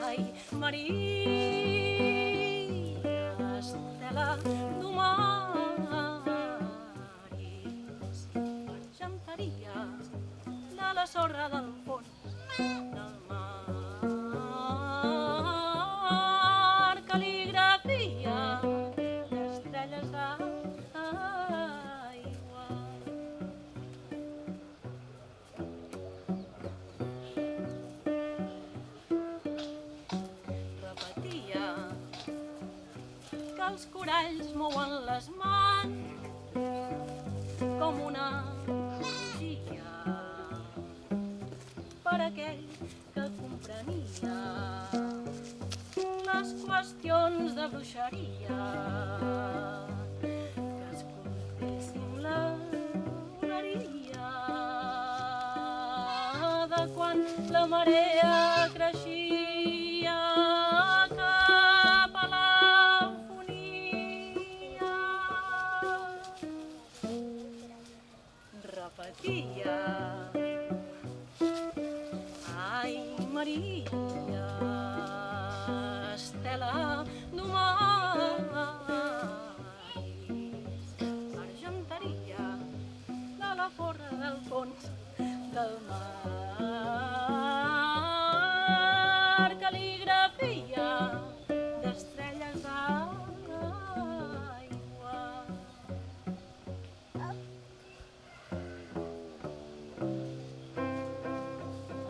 ai, Maria, Estela d'Humaris, argenteria de la sorra del fons del mar, cal·ligrafia d'estrelles d'aigua. Repetia que els coralls mouen les mans com una elogia per aquell que comprenia les qüestions de bruixeria, que escoltéssim l'oneria de quan la marea creixia cap a l'eufonia. Repetia, ai, Maria, Estela d'Humaris, argenteria de la forra del fons del mar, cal·ligrafia d'estrelles d'aigua.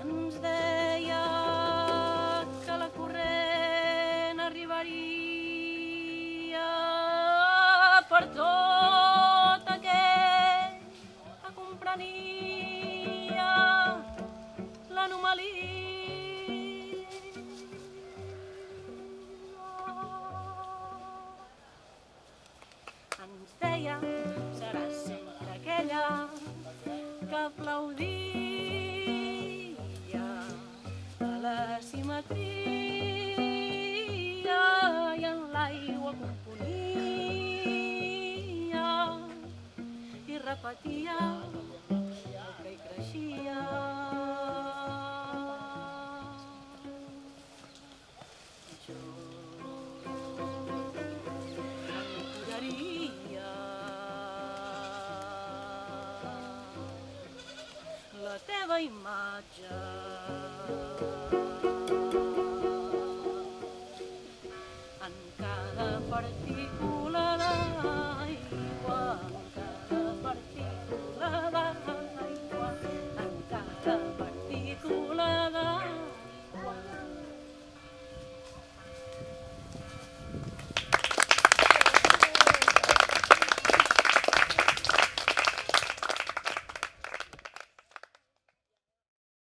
Ens deia que la corrent arribaria per tot aquell que comprenia l'anomalia. Ens deia, serà sempre aquella que aplaudia a la simetria i en l'aigua componia i repetia el que hi creixia. Jo encoraria la teva imatge